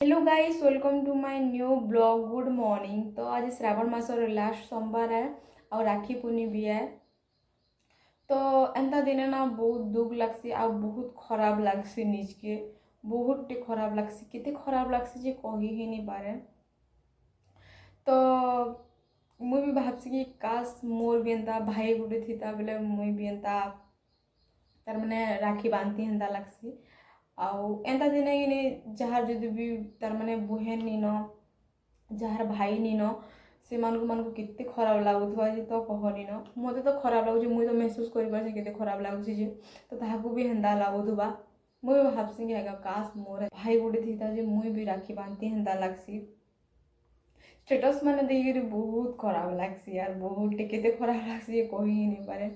Hello guys, welcome to my new blog. Good morning. तो आज Shravan मासर last सोमवार है और राखी पूर्णिमा भी है। तो एंता दिन ना बहुत दुख लगसी आ बहुत खराब लगसी निजके बहुत खराब लगसी केते खराब लगसी जे कही ही नहीं पारे। तो मुई भी भाबसी कि काश मोर भी एंता भाई गुटे थीता बेले मुई भी एंता तार माने राखी बांधती हेंता लगसी। आउ एंता दिने कि जार जदि भी तार माने बुहेन नीन जार भाई नीन से मानक केते खराब लगुवा जे तो कहनी न मते तो खराब लगुच मुई तो महसूस कर केते खराब लगुच जे तो ताहाकू भी हेंदा लगुवा। मुई भाबसी कि काश मोर भाई गुटे थीता जे मुई भी राखी बांधती हेंदा लगसी। स्टेटस माने देखिक बहुत खराब लगसी यार, बहुत केते खराब लगसी ये कही ही नहीं पारे।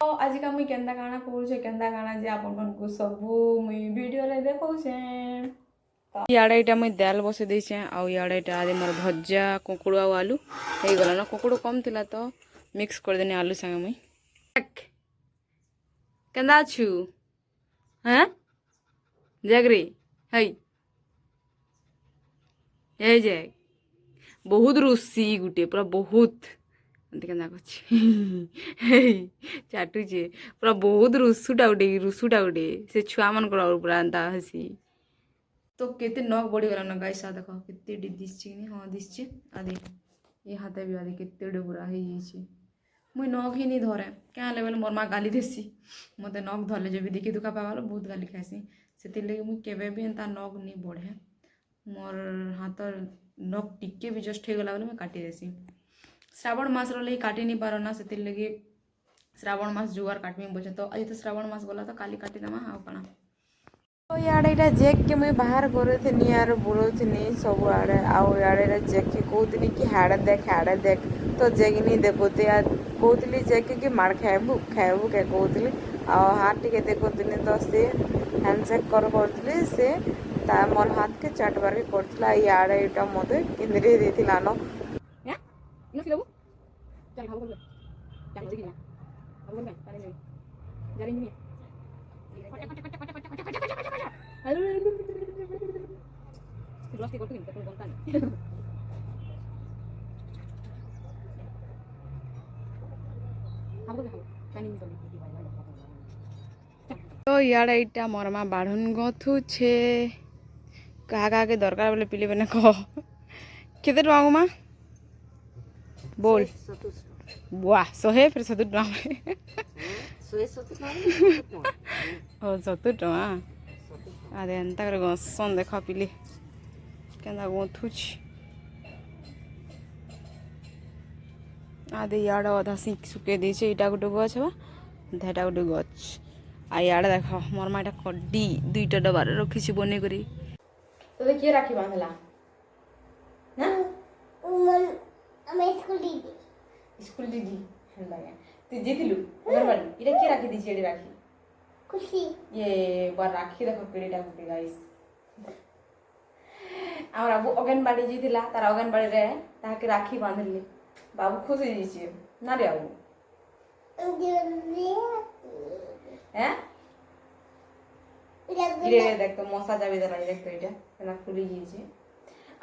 तो आज का मुई केंदा काना करूचे केंदा काना जे आपन मन को सबू मुई वीडियो रे देखौछे। तो याडे इटा मुई दाल बसे देछे आ याडे इटा आदि मोर भज्जा कोकुड़ आ आलू हे गला ना। कोकुड़ कम थिला तो मिक्स कर देने आलू संगे मुई। केंदा छु हैं जगरी हई ए जे बहुत रुसी गुटे पूरा बहुत केंदा कछि चाटुचे पूरा बहुत रुसुटा गुटे से छुआ मन पूरा एंता हसी। तो केते नख बढ़ी गला ना गाइस, आ देखो केते डी दिसछि कि हां दिसछि आदि ये हाथे भी आदि केते डे पूरा हे जाइछि। मुई नख ही नहीं धरे क्या लेवल मोर माँ गाली देसी मते नख धरले जे भी देखि दुखा पावालो बहुत गाली खाइसी। से लगे मुई केबे भी एंता नख नहीं बढ़े मोर हाथ नख टिके भी जस्ट हो गला बोले मैं काटी देसी। श्रावण मास रही काटी नहीं पार ना से लगे श्रावण मास जुआर काटमी बोचे। तो आज तो श्रावण मास गला तो काली काटिदेमा आउ कणा। तो यार यहाँ जेक के मुझे बाहर करूनी यार बुलाऊनी सब आड़े आउ यार जेक के कहती कि हाड़े देख तो जेक नहीं देखुते कहती जेक कि मार खाइबू खाइबू क्या कहती हाथ टे देखुनी तो सी हैंडसेक करुली से मोर हाथ के चाटबार के करथिला यार यहाँ मत किंदरी देथिला न तो यार यहाँ मोर माँ बाढ़न गथुछे क्या क्या दरकार बोले पिले ना कह केते टଙ୍କା माँ बोल वाह 100 फिर 70 टଙ୍କା ओ 70 टଙ୍କା अरे एंता कर गसन देख पिले केंदा गथुछ आदे याड अधा सिक सुके देछे इटा गोटे गछ बा धेटा गोटे गछ आ याड देख मोर माँ कड्डी 2टा डबार रखी बने करी। तो देखिए राखी बांधला ना स्कूल दीदी तू जीतिलु अंगनवाड़ी इटा के राखी दीछे एडी राखी खुशी ये बार राखी देखो केडीटा गुटी गाइस आमर बाबू अंगनवाड़ी जीतिला तार अंगनवाड़ी रे ताके राखी बांधली बाबू खुश हो जाइए ना रे बाबू हैं ये देख तो मशा जाबे देला देख तो इटा केना खुली जाइए।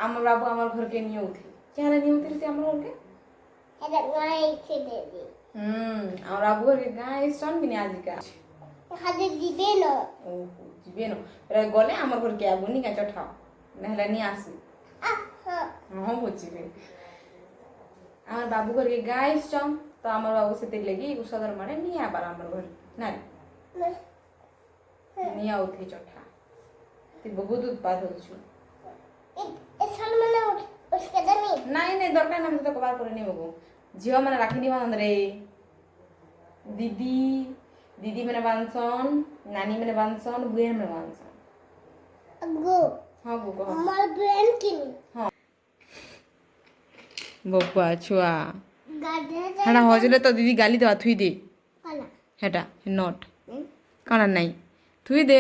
आमर बाबू आमर घर के नियो उठी क्या नहीं उठी से आमर घर के एदा गाय से दे दी आमर बाबू घर के गाय सन बिने आज का हादे दिबे न ओ दिबे न रे गले आमर घर के आबुनी का चठा नहले नहीं आसी हां बुझिबे आमर बाबू घर के गाय सन तो आमर बाबू से लगी उसदर माने नहीं आबार आमर घर ना नहीं आउथी चठा ती बहुत उत्पाद होछु ए साल माने उसके दनी नहीं नहीं दरकार ना तो कबार करे नहीं बाबू झियो माने राखी नहीं बांध रे दीदी दीदी माने बांधसन नानी माने बांधसन बुए माने बांधसन गो हां गो को हमर बहन किनी हां बब्बा छुआ हेटा हजले तो दीदी गाली देवा थुई दे हेटा नट काना नहीं थुई दे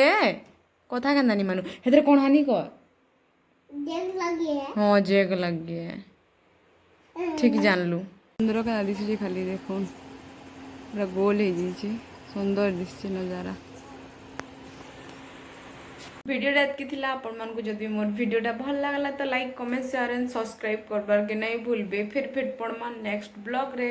कथा केंदा नहीं मानु हेतरे कोन हानि को जेग लगी है हां जेग लगी है ठीक जान लू सुंदर का दिसी खाली देखो पूरा गोल है जी सुंदर दिसছে नजारा। भिडियोटा एतकी थिला आपण मानकु जदि मोर भिडियोटा भल लागला तो like comment share and subscribe करबार के नहीं भूलबे फिर पड़मा नेक्स्ट ब्लॉग रे।